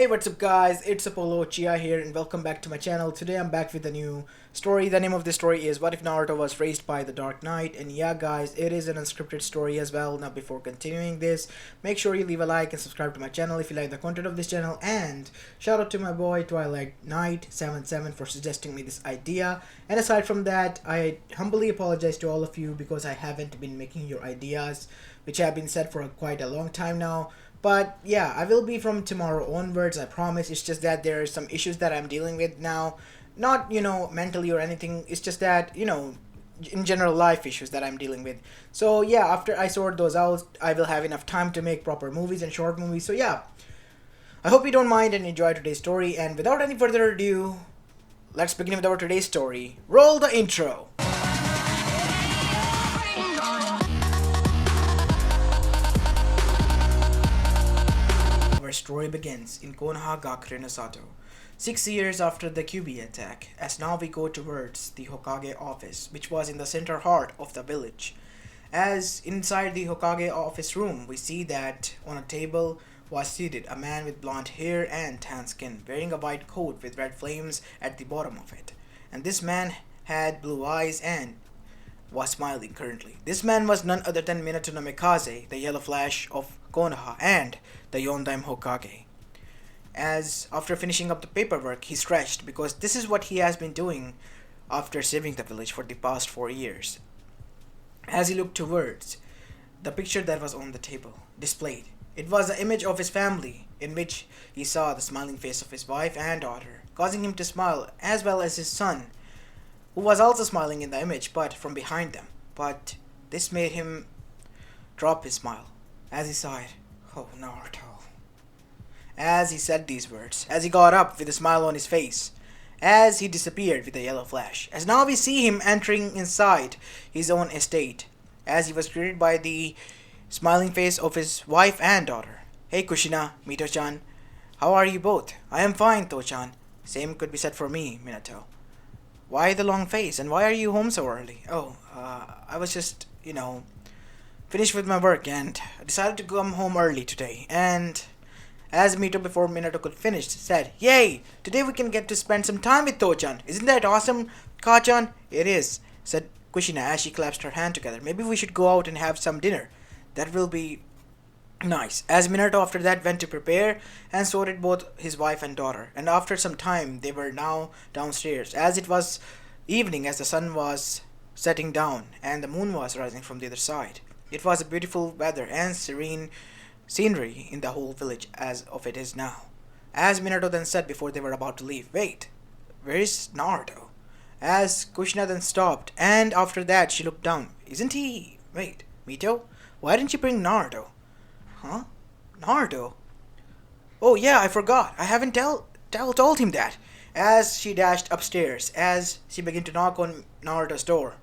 Hey, what's up guys, it's Apollo Uchiha here and welcome back to my channel. Today I'm back with a new story. The name of this story is What If Naruto Was Raised by the Dark Knight? And yeah guys, it is an unscripted story as well. Now before continuing this, make sure you leave a like and subscribe to my channel if you like the content of this channel. And shout out to my boy Twilight Knight 77 for suggesting me this idea. And aside from that, I humbly apologize to all of you because I haven't been making your ideas, which have been set for quite a long time now. But yeah, I will be from tomorrow onwards, I promise. It's just that there are some issues that I'm dealing with now. Not, mentally or anything. It's just that, in general life issues that I'm dealing with. So yeah, after I sort those out, I will have enough time to make proper movies and short movies. So yeah, I hope you don't mind and enjoy today's story. And without any further ado, let's begin with our today's story. Roll the intro! Our story begins in Konoha Gakure no Sato, 6 years after the Kyubi attack, as now we go towards the Hokage office, which was in the center heart of the village. As inside the Hokage office room, we see that on a table was seated a man with blonde hair and tan skin, wearing a white coat with red flames at the bottom of it. And this man had blue eyes and was smiling currently. This man was none other than Minato no Mikaze, the Yellow Flash of Konoha, and the Yondaime Hokage. As after finishing up the paperwork, he stretched because this is what he has been doing after saving the village for the past 4 years. As he looked towards the picture that was on the table, displayed, it was the image of his family, in which he saw the smiling face of his wife and daughter, causing him to smile, as well as his son, who was also smiling in the image, but from behind them. But this made him drop his smile as he saw it. Oh, Naruto. As he said these words, as he got up with a smile on his face, as he disappeared with a yellow flash, as now we see him entering inside his own estate, as he was greeted by the smiling face of his wife and daughter. Hey Kushina, Mito-chan, how are you both? I am fine, To-chan. Same could be said for me, Minato. Why the long face, and why are you home so early? Oh, I was just, finished with my work and decided to come home early today. And as Mito, before Minato could finish, said, Yay! Today we can get to spend some time with To-chan. Isn't that awesome, Ka-chan? It is, said Kushina as she clasped her hand together. Maybe we should go out and have some dinner. That will be nice. As Minato after that went to prepare and sorted both his wife and daughter. And after some time they were now downstairs, as it was evening, as the sun was setting down and the moon was rising from the other side. It was a beautiful weather and serene scenery in the whole village as of it is now. As Minato then said before they were about to leave, Wait, where is Naruto? As Kushina then stopped, and after that she looked down. Isn't he? Wait, Mito? Why didn't you bring Naruto? Huh? Naruto? Oh yeah, I forgot. I haven't told him that. As she dashed upstairs, as she began to knock on Naruto's door.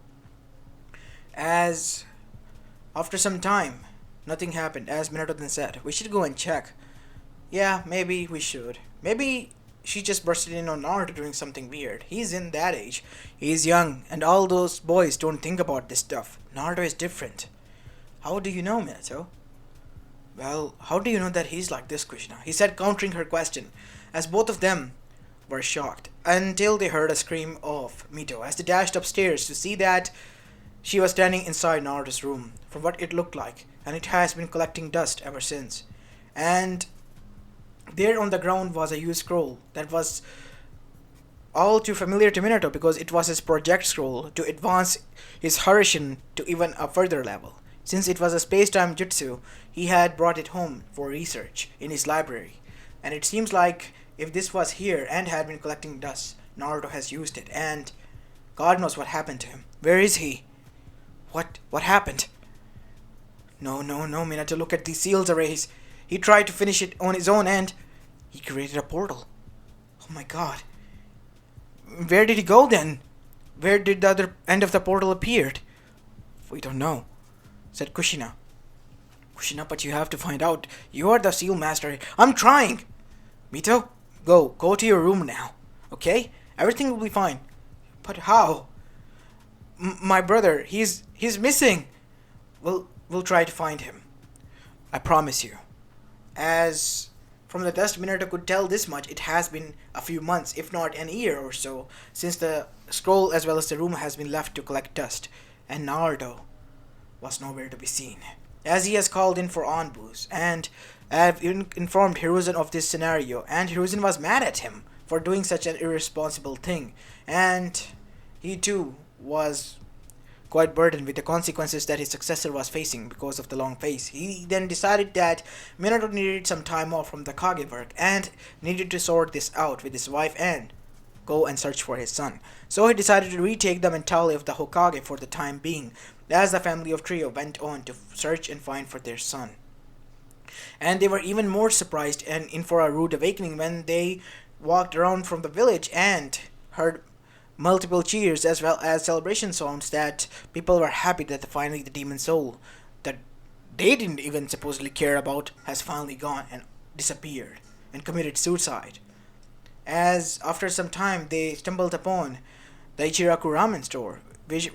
As after some time, nothing happened, as Minato then said, we should go and check. Yeah, maybe we should. Maybe she just busted in on Naruto doing something weird. He's in that age. He's young, and all those boys don't think about this stuff. Naruto is different. How do you know, Minato? Well, how do you know that he's like this, Krishna? He said, countering her question, as both of them were shocked, until they heard a scream of Mito, as they dashed upstairs to see that she was standing inside Naruto's room, from what it looked like, and it has been collecting dust ever since. And there on the ground was a huge scroll that was all too familiar to Minato because it was his project scroll to advance his Harishin to even a further level. Since it was a space-time jutsu, he had brought it home for research in his library. And it seems like if this was here and had been collecting dust, Naruto has used it, and God knows what happened to him. Where is he? What happened? No, Minato, look at these seals arrays. He tried to finish it on his own and he created a portal. Oh my god. Where did he go then? Where did the other end of the portal appear? We don't know, said Kushina. Kushina, but you have to find out. You are the seal master. I'm trying. Mito, go to your room now. Okay? Everything will be fine. But how? My brother, he's missing. We'll try to find him. I promise you. As from the dust, Minato could tell this much. It has been a few months, if not an year or so, since the scroll as well as the room has been left to collect dust, and Naruto was nowhere to be seen. As he has called in for Anbus, and have informed Hiruzen of this scenario, and Hiruzen was mad at him for doing such an irresponsible thing, and he too was quite burdened with the consequences that his successor was facing because of the long face. He then decided that Minato needed some time off from the Kage work and needed to sort this out with his wife and go and search for his son. So he decided to retake the mentality of the Hokage for the time being, as the family of Trio went on to search and find for their son. And they were even more surprised and in for a rude awakening when they walked around from the village and heard multiple cheers as well as celebration sounds that people were happy that finally the demon soul that they didn't even supposedly care about has finally gone and disappeared and committed suicide. As after some time they stumbled upon the Ichiraku ramen store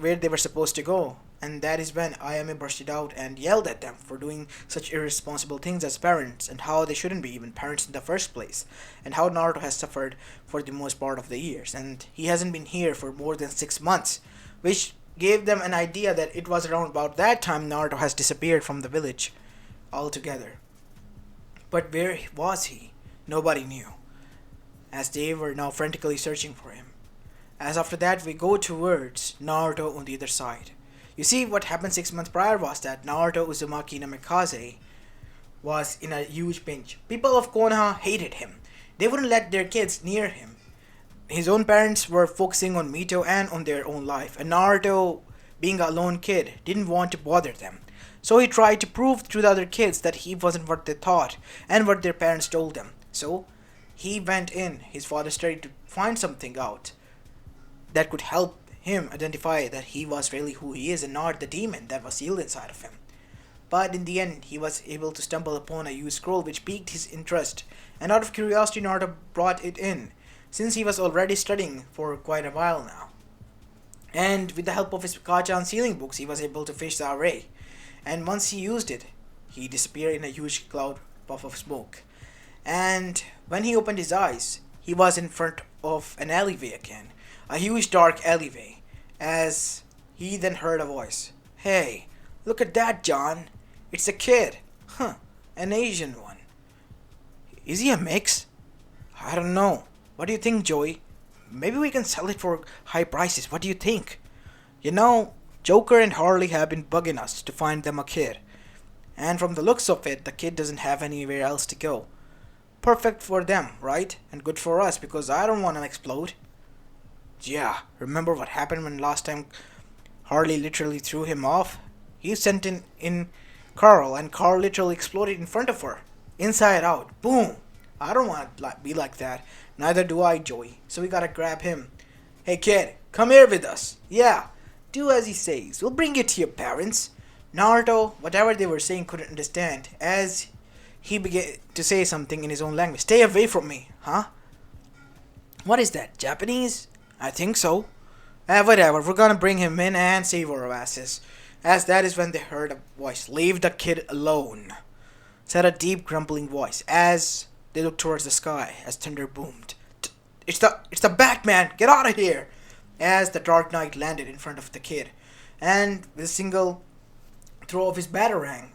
where they were supposed to go, and that is when Ayame bursted out and yelled at them for doing such irresponsible things as parents, and how they shouldn't be even parents in the first place, and how Naruto has suffered for the most part of the years, and he hasn't been here for more than 6 months, which gave them an idea that it was around about that time Naruto has disappeared from the village altogether. But where was he? Nobody knew, as they were now frantically searching for him. As after that we go towards Naruto on the other side. You see, what happened 6 months prior was that Naruto Uzumaki Namikaze was in a huge pinch. People of Konoha hated him. They wouldn't let their kids near him. His own parents were focusing on Mito and on their own life, and Naruto, being a lone kid, didn't want to bother them. So he tried to prove to the other kids that he wasn't what they thought and what their parents told them. So he went in his father's study to find something out that could help him identify that he was really who he is and not the demon that was sealed inside of him. But in the end, he was able to stumble upon a used scroll which piqued his interest, and out of curiosity Naruto brought it in, since he was already studying for quite a while now. And with the help of his Kachan sealing books, he was able to fish the array, and once he used it, he disappeared in a huge cloud puff of smoke. And when he opened his eyes, he was in front of an alleyway again, a huge dark alleyway, as he then heard a voice. "Hey, look at that, John. It's a kid. Huh, an Asian one. Is he a mix? I don't know. What do you think, Joey? Maybe we can sell it for high prices. What do you think? You know, Joker and Harley have been bugging us to find them a kid. And from the looks of it, the kid doesn't have anywhere else to go. Perfect for them, right? And good for us, because I don't want to explode." Yeah, remember what happened when last time Harley literally threw him off? He sent in Carl, and Carl literally exploded in front of her. Inside out. Boom! I don't want to be like that. Neither do I, Joey. So we gotta grab him. "Hey kid, come here with us." "Yeah, do as he says. We'll bring you to your parents." Naruto, whatever they were saying, couldn't understand, as he began to say something in his own language. "Stay away from me, huh? What is that, Japanese?" "I think so." Whatever, we're gonna bring him in and save our asses." As that is when they heard a voice. "Leave the kid alone," said a deep grumbling voice, as they looked towards the sky as thunder boomed. It's the Batman! Get out of here!" As the Darkknight landed in front of the kid, and with a single throw of his batarang,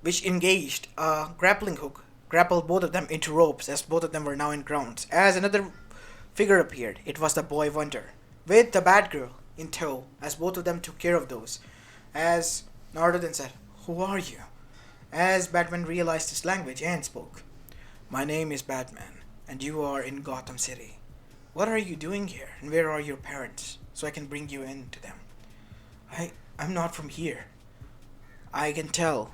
which engaged a grappling hook, grappled both of them into ropes, as both of them were now in grounds. As another figure appeared, it was the Boy Wonder, with the Batgirl in tow, as both of them took care of those. As Naruto then said, "Who are you?" As Batman realized his language and spoke. "My name is Batman, and you are in Gotham City. What are you doing here, and where are your parents, so I can bring you in to them?" I'm not from here." "I can tell,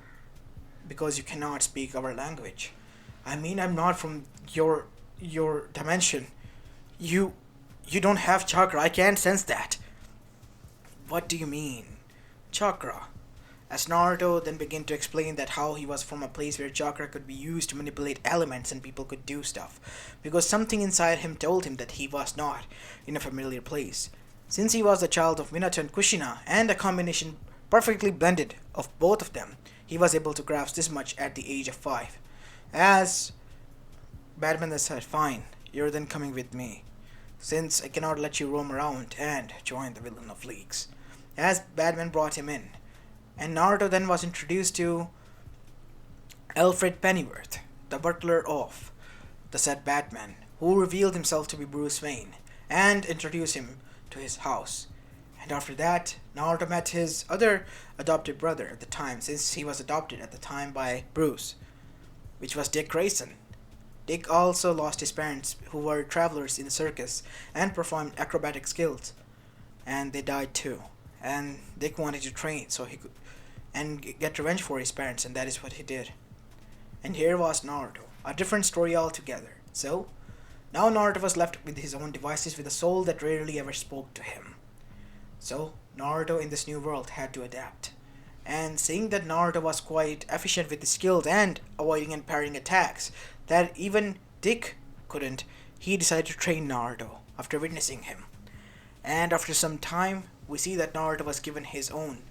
because you cannot speak our language." "I mean, I'm not from your dimension. You don't have chakra. I can't sense that." "What do you mean, chakra?" As Naruto then began to explain that how he was from a place where chakra could be used to manipulate elements and people could do stuff, because something inside him told him that he was not in a familiar place. Since he was the child of Minato and Kushina, and a combination perfectly blended of both of them, he was able to grasp this much at the age of 5. As Batman then said, "Fine, you're then coming with me, since I cannot let you roam around and join the villain of leagues." As Batman brought him in, and Naruto then was introduced to Alfred Pennyworth, the butler of the said Batman, who revealed himself to be Bruce Wayne and introduced him to his house. And after that, Naruto met his other adopted brother at the time, since he was adopted at the time by Bruce, which was Dick Grayson. Dick also lost his parents, who were travelers in the circus and performed acrobatic skills, and they died too. And Dick wanted to train so he could get revenge for his parents, and that is what he did. And here was Naruto, a different story altogether. So, now Naruto was left with his own devices with a soul that rarely ever spoke to him. So, Naruto in this new world had to adapt. And seeing that Naruto was quite efficient with his skills and avoiding and parrying attacks that even Dick couldn't, he decided to train Naruto after witnessing him. And after some time, we see that Naruto was given his own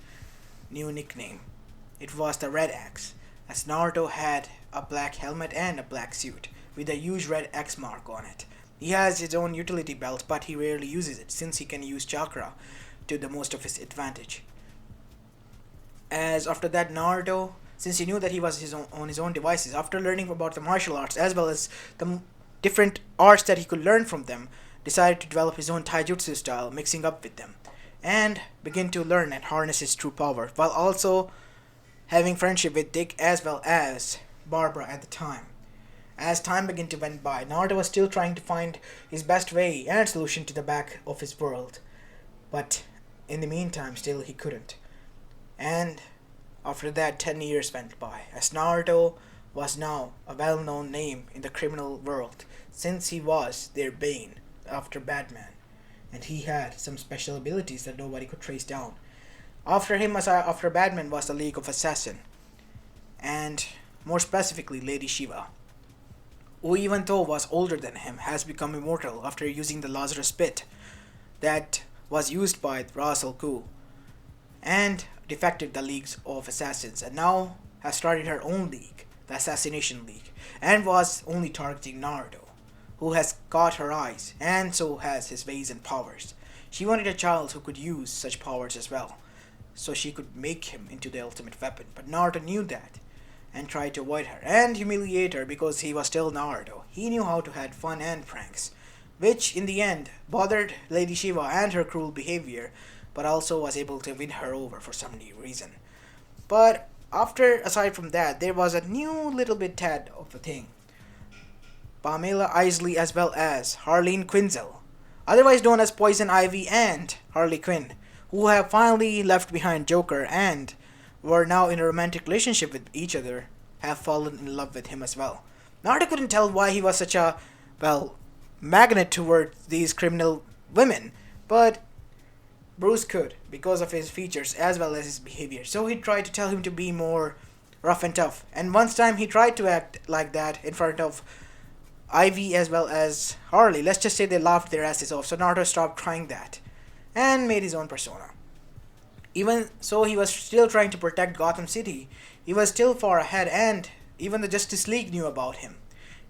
new nickname. It was the Red Axe, as Naruto had a black helmet and a black suit with a huge red X mark on it. He has his own utility belt, but he rarely uses it since he can use chakra to the most of his advantage. As after that, Naruto, since he knew that he was on his own devices, after learning about the martial arts as well as the different arts that he could learn from them, decided to develop his own taijutsu style, mixing up with them, and begin to learn and harness his true power, while also having friendship with Dick as well as Barbara at the time. As time began to went by, Naruto was still trying to find his best way and solution to the back of his world, but in the meantime, still he couldn't. And after that, 10 years went by, as Naruto was now a well-known name in the criminal world, since he was their bane after Batman, and he had some special abilities that nobody could trace down. After him, after Batman, was the League of Assassins, and more specifically Lady Shiva, who even though was older than him, has become immortal after using the Lazarus Pit that was used by Ra's al Ghul, and defected the Leagues of Assassins, and now has started her own league, the Assassination League, and was only targeting Naruto, who has caught her eyes, and so has his ways and powers. She wanted a child who could use such powers as well, so she could make him into the ultimate weapon, but Naruto knew that, and tried to avoid her, and humiliate her because he was still Naruto. He knew how to have fun and pranks, which in the end bothered Lady Shiva and her cruel behavior, but also was able to win her over for some new reason. But aside from that, there was a new little bit tad of a thing. Pamela Isley as well as Harleen Quinzel, otherwise known as Poison Ivy and Harley Quinn, who have finally left behind Joker and were now in a romantic relationship with each other, have fallen in love with him as well. Naruto couldn't tell why he was such a, magnet toward these criminal women, but Bruce could, because of his features as well as his behavior. So he tried to tell him to be more rough and tough. And once time he tried to act like that in front of Ivy as well as Harley. Let's just say they laughed their asses off. So Naruto stopped trying that and made his own persona. Even so, he was still trying to protect Gotham City. He was still far ahead, and even the Justice League knew about him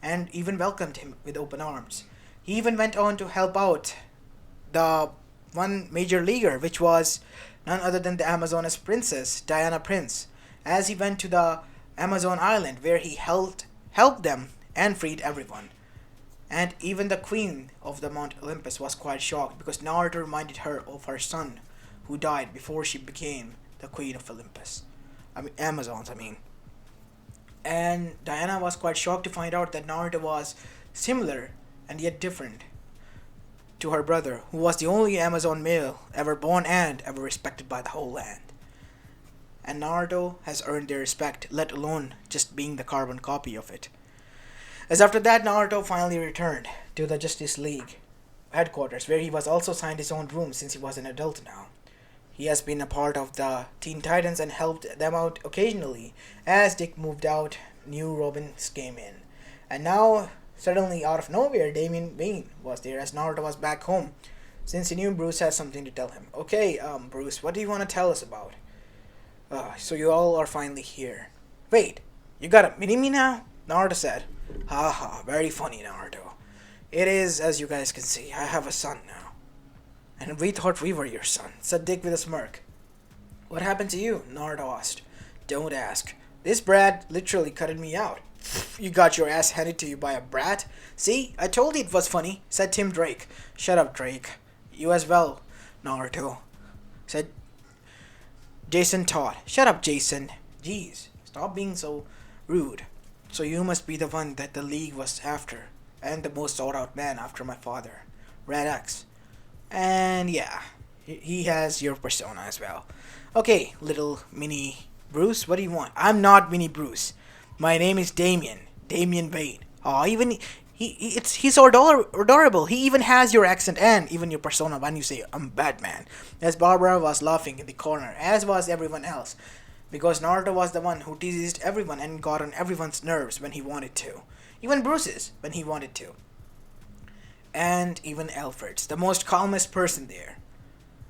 and even welcomed him with open arms. He even went on to help out the one major leaguer, which was none other than the Amazonas princess, Diana Prince, as he went to the Amazon island where he helped them and freed everyone. And even the queen of the Mount Olympus was quite shocked because Naruto reminded her of her son who died before she became the queen of Olympus. Amazons. And Diana was quite shocked to find out that Naruto was similar and yet different to her brother, who was the only Amazon male ever born and ever respected by the whole land. And Naruto has earned their respect, let alone just being the carbon copy of it. As after that, Naruto finally returned to the Justice League headquarters, where he was also assigned his own room since he was an adult now. He has been a part of the Teen Titans and helped them out occasionally. As Dick moved out, new Robins came in. And now, suddenly out of nowhere, Damian Wayne was there as Naruto was back home, since he knew Bruce had something to tell him. Okay, Bruce, what do you want to tell us about? So you all are finally here. Wait, you got a mini-me now? Naruto said. Haha, very funny, Naruto. It is, as you guys can see, I have a son now. And we thought we were your son, said Dick with a smirk. What happened to you? Naruto asked. Don't ask. This brat literally cutted me out. You got your ass handed to you by a brat? See, I told you it was funny, said Tim Drake. Shut up, Drake. You as well, Naruto, said Jason Todd. Shut up, Jason. Jeez, stop being so rude. So you must be the one that the League was after, and the most sought out man after my father, Red X. And yeah, he has your persona as well. Okay, little mini Bruce, what do you want? I'm not mini Bruce. My name is Damien. Damien Bane. Oh, even he's so adorable. He even has your accent and even your persona when you say I'm Batman. As Barbara was laughing in the corner, as was everyone else, because Naruto was the one who teased everyone and got on everyone's nerves when he wanted to, even Bruce's when he wanted to, and even Alfred's, the most calmest person there.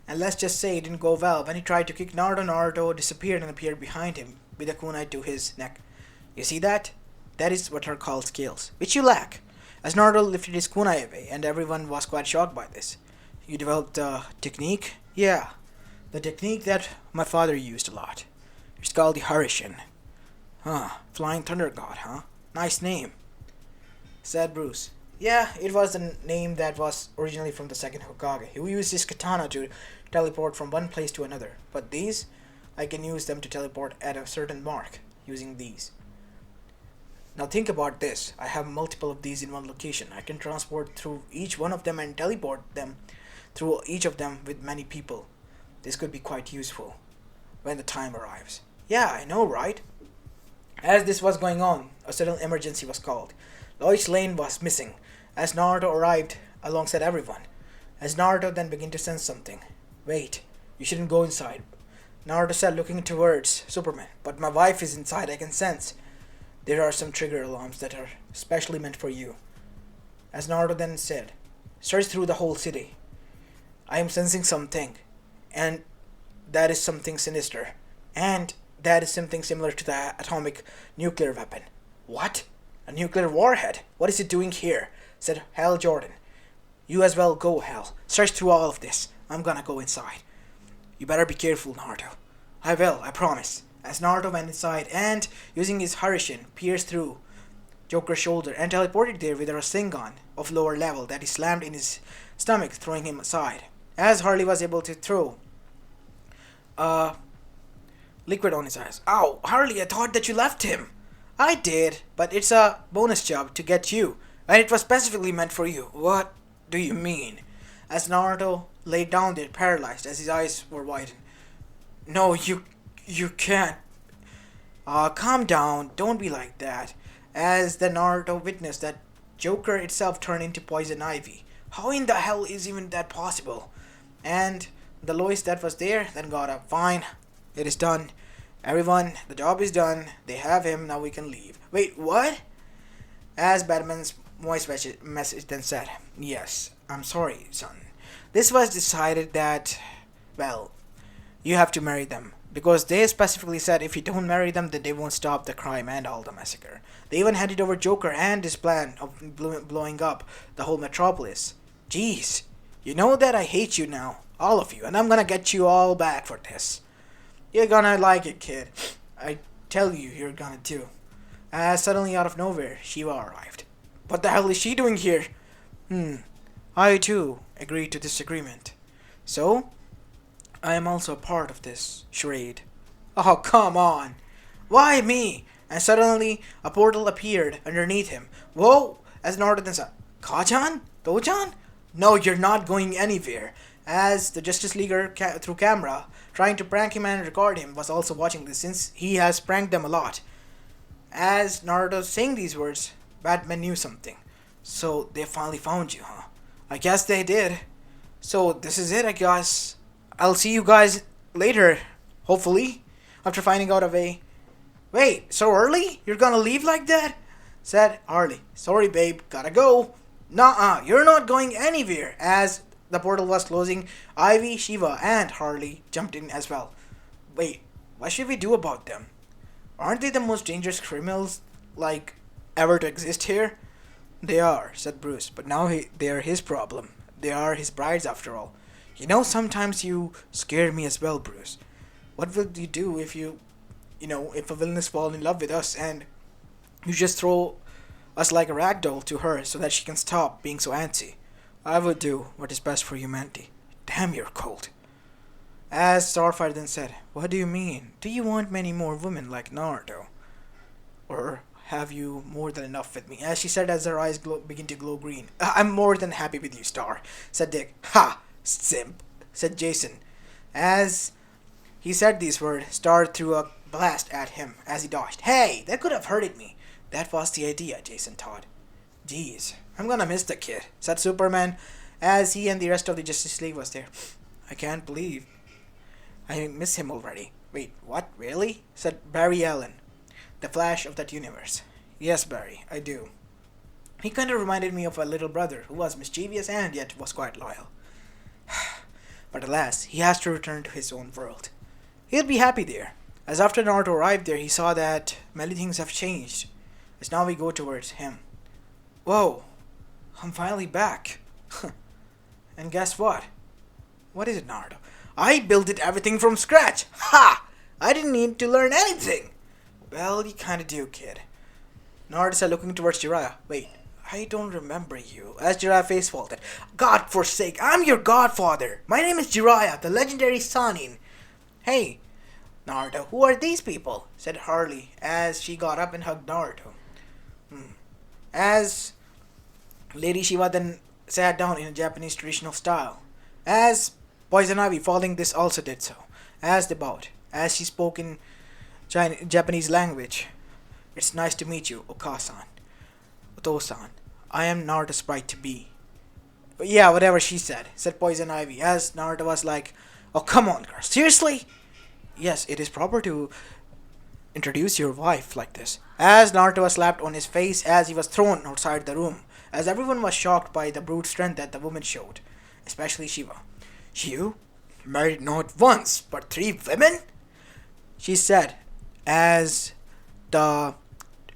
And let's just say it didn't go well when he tried to kick Naruto. Naruto disappeared and appeared behind him with a kunai to his neck. You see that? That is what are called skills, which you lack. As Naruto lifted his kunai away, and everyone was quite shocked by this. You developed a technique? Yeah, the technique that my father used a lot. It's called the Harishin. Huh, Flying Thunder God, huh? Nice name, said Bruce. Yeah, it was the name that was originally from the second Hokage, who used his katana to teleport from one place to another. But these, I can use them to teleport at a certain mark, using these. Now think about this. I have multiple of these in one location. I can transport through each one of them and teleport them through each of them with many people. This could be quite useful when the time arrives. Yeah, I know, right? As this was going on, a sudden emergency was called. Lois Lane was missing, as Naruto arrived alongside everyone. As Naruto then began to sense something. Wait, you shouldn't go inside, Naruto said, looking towards Superman. But my wife is inside, I can sense. There are some trigger alarms that are specially meant for you. As Naruto then said, search through the whole city. I am sensing something, and that is something sinister. And that is something similar to the atomic nuclear weapon. What? A nuclear warhead? What is it doing here? Said Hal Jordan. You as well go, Hal. Search through all of this. I'm gonna go inside. You better be careful, Naruto. I will, I promise. As Naruto went inside and, using his Harishin, pierced through Joker's shoulder and teleported there with a Rasengan of lower level that he slammed in his stomach, throwing him aside. As Harley was able to throw liquid on his eyes. Ow, Harley, I thought that you left him. I did, but it's a bonus job to get you, and it was specifically meant for you. What do you mean? As Naruto lay down there paralyzed as his eyes were widened. No, you can't. Calm down, don't be like that. As the Naruto witnessed that Joker itself turned into poison ivy. How in the hell is even that possible? And the Lois that was there then got up. Fine, it is done. Everyone, the job is done. They have him, now we can leave. Wait, what? As Batman's voice message then said, yes, I'm sorry, son. This was decided that, well, you have to marry them. Because they specifically said if you don't marry them, then they won't stop the crime and all the massacre. They even handed over Joker and his plan of blowing up the whole metropolis. Jeez, you know that I hate you now, all of you, and I'm gonna get you all back for this. You're gonna like it, kid. I tell you, you're gonna too. As suddenly out of nowhere, Shiva arrived. What the hell is she doing here? I too agreed to this agreement. So, I am also a part of this charade. Oh, come on. Why me? And suddenly, a portal appeared underneath him. Whoa! As Naruto then said, Kajan? Dojan? No, you're not going anywhere. As the Justice Leaguer through camera, trying to prank him and record him, was also watching this since he has pranked them a lot. As Naruto saying these words, Batman knew something. So they finally found you, huh? I guess they did. So this is it, I guess. I'll see you guys later, hopefully, after finding out a way. Wait, so early? You're gonna leave like that? Said Harley. Sorry, babe, gotta go. Nuh-uh, you're not going anywhere. As the portal was closing, Ivy, Shiva, and Harley jumped in as well. Wait, what should we do about them? Aren't they the most dangerous criminals, like, ever to exist here? They are, said Bruce, but now they are his problem. They are his brides after all. Sometimes you scare me as well, Bruce. What will you do if if a villainess fall in love with us and you just throw us like a rag doll to her so that she can stop being so antsy? I would do what is best for humanity. Damn, you're cold. As Starfire then said, what do you mean? Do you want many more women like Naruto? Or have you more than enough with me? As she said as her eyes begin to glow green. I'm more than happy with you, Star, said Dick. Ha! Simp, said Jason. As he said these words, Star threw a blast at him as he dodged. Hey, that could have hurted me. That was the idea, Jason thought. Jeez, I'm gonna miss the kid, said Superman as he and the rest of the Justice League was there. I can't believe I miss him already. Wait, what? Really? Said Barry Allen, the Flash of that universe. Yes, Barry, I do. He kind of reminded me of a little brother who was mischievous and yet was quite loyal. But alas, he has to return to his own world. He'll be happy there. As after Naruto arrived there, he saw that many things have changed. As now we go towards him. Whoa, I'm finally back. And guess what? What is it, Naruto? I built it everything from scratch. Ha! I didn't need to learn anything. Well, you kinda do, kid. Naruto said, looking towards Jiraiya. Wait, I don't remember you. As Jiraiya face faulted. God forsake, I'm your godfather. My name is Jiraiya, the legendary Sanin. Hey, Naruto, who are these people? Said Harley as she got up and hugged Naruto. As Lady Shiva then sat down in a Japanese traditional style. As Poison Ivy following this also did so. As they bowed. As she spoke in Japanese language. It's nice to meet you, Okasan. Oto-san. I am Naruto's bride to be. But yeah, whatever she said Poison Ivy. As Naruto was like, oh come on girl, seriously? Yes, it is proper to introduce your wife like this. As Naruto was slapped on his face as he was thrown outside the room. As everyone was shocked by the brute strength that the woman showed. Especially Shiva. You? Married not once, but 3 women? She said, as the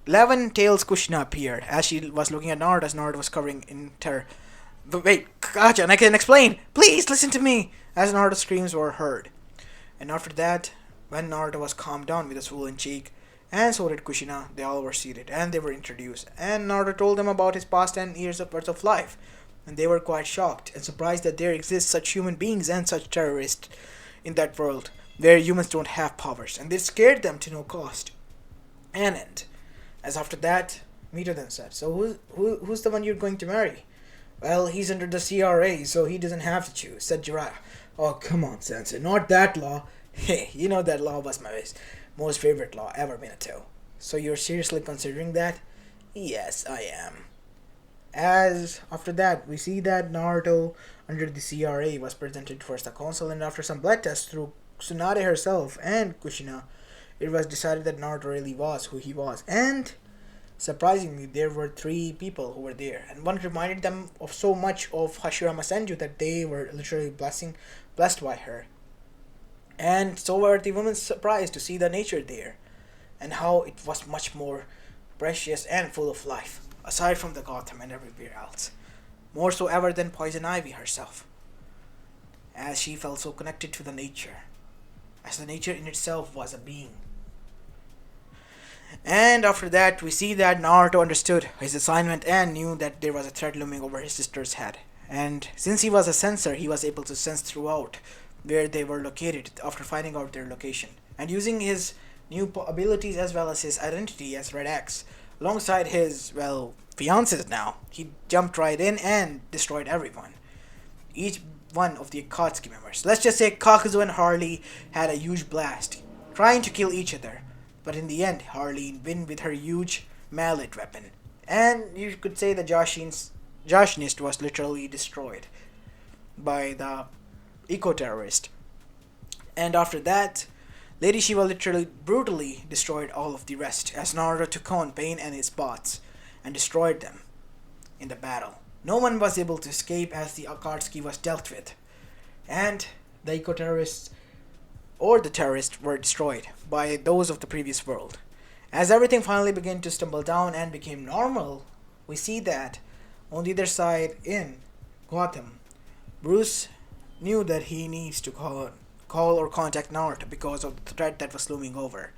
11 Tails Kushina appeared, as she was looking at Naruto as Naruto was covering in terror. But wait, Kacha, and I can explain! Please, listen to me! As Naruto's screams were heard. And after that, when Naruto was calmed down with a swollen cheek, and so did Kushina, they all were seated, and they were introduced, and Naruto told them about his past 10 years of worth of life. And they were quite shocked and surprised that there exist such human beings and such terrorists in that world, where humans don't have powers, and this scared them to no cost. And as after that, Mito then said, so who's the one you're going to marry? Well, he's under the CRA, so he doesn't have to choose, said Jiraiya. Oh, come on, Sensei, not that law. Hey, you know that law was my most favorite law ever, Minato. So you're seriously considering that? Yes, I am. As after that, we see that Naruto under the CRA was presented first the council, and after some blood tests through Tsunade herself and Kushina, it was decided that Naruto really was who he was. And surprisingly, there were 3 people who were there, and one reminded them of so much of Hashirama Senju that they were literally blessed by her. And so were the women surprised to see the nature there, and how it was much more precious and full of life, aside from the Gotham and everywhere else. More so ever than Poison Ivy herself, as she felt so connected to the nature, as the nature in itself was a being. And after that, we see that Naruto understood his assignment and knew that there was a threat looming over his sister's head. And since he was a sensor, he was able to sense throughout where they were located after finding out their location. And using his new abilities as well as his identity as Red X, alongside his, fiancés now, he jumped right in and destroyed everyone. Each one of the Akatsuki members. Let's just say Kakuzu and Harley had a huge blast, trying to kill each other. But in the end, Harley won with her huge mallet weapon. And you could say the Joshinist was literally destroyed by the eco-terrorist. And after that, Lady Shiva literally brutally destroyed all of the rest, as Naruto took on Pain and his bots and destroyed them in the battle. No one was able to escape as the Akatsuki was dealt with. And the eco-terrorists or the terrorists were destroyed by those of the previous world. As everything finally began to stumble down and became normal, we see that on the other side in Gotham, Bruce knew that he needs to call or contact Naruto because of the threat that was looming over,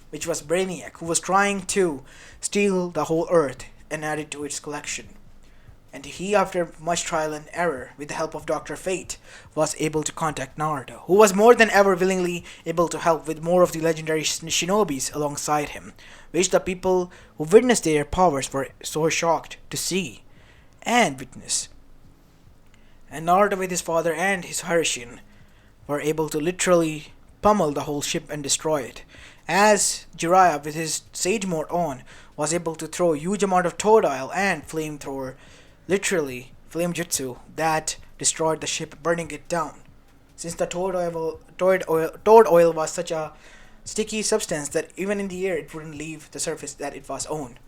which was Brainiac, who was trying to steal the whole Earth and add it to its collection. And he, after much trial and error, with the help of Dr. Fate, was able to contact Naruto, who was more than ever willingly able to help with more of the legendary shinobis alongside him, which the people who witnessed their powers were so shocked to see and witness. And Naruto, with his father and his Harishin, were able to literally pummel the whole ship and destroy it, as Jiraiya, with his Sage Mode on, was able to throw a huge amount of Totodile and Flamethrower, literally flame jutsu, that destroyed the ship, burning it down. Since the toad oil was such a sticky substance that even in the air it wouldn't leave the surface that it was on.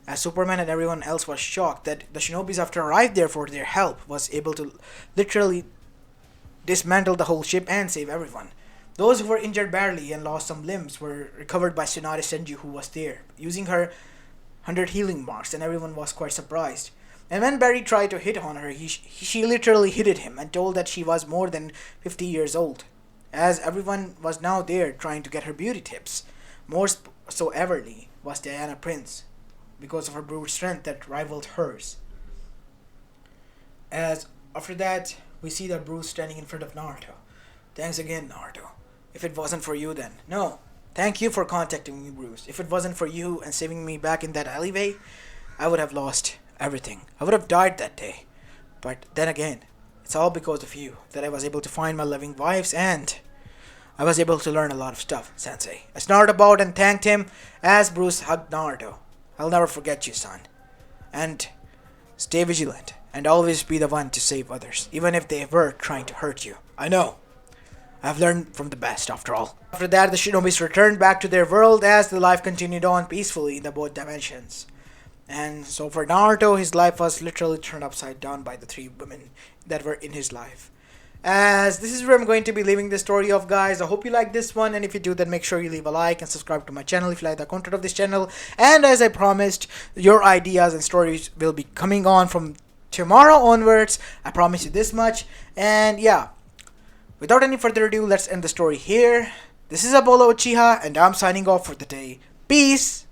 As Superman and everyone else was shocked that the shinobis, after arrived there for their help, was able to literally dismantle the whole ship and save everyone. Those who were injured badly and lost some limbs were recovered by Tsunade Senju, who was there, using her 100 healing marks, and everyone was quite surprised. And when Barry tried to hit on her, she literally hit him and told that she was more than 50 years old, as everyone was now there trying to get her beauty tips. More so everly was Diana Prince, because of her brute strength that rivaled hers. As after that, we see that Bruce standing in front of Naruto. Thanks again, Naruto. If it wasn't for you then. No, thank you for contacting me, Bruce. If it wasn't for you and saving me back in that alleyway, I would have lost everything. I would have died that day. But then again, it's all because of you that I was able to find my loving wives, and I was able to learn a lot of stuff, Sensei. As Naruto bowed and thanked him, as Bruce hugged Naruto. I'll never forget you, son. And stay vigilant, and always be the one to save others, even if they were trying to hurt you. I know. I've learned from the best, after all. After that, the shinobis returned back to their world as the life continued on peacefully in the both dimensions. And so for Naruto, his life was literally turned upside down by the three women that were in his life. As this is where I'm going to be leaving this story off, guys. I hope you like this one, and if you do, then make sure you leave a like and subscribe to my channel if you like the content of this channel. And as I promised, your ideas and stories will be coming on from tomorrow onwards. I promise you this much. And yeah, without any further ado, let's end the story here. This is Apollo Uchiha, and I'm signing off for the day. Peace!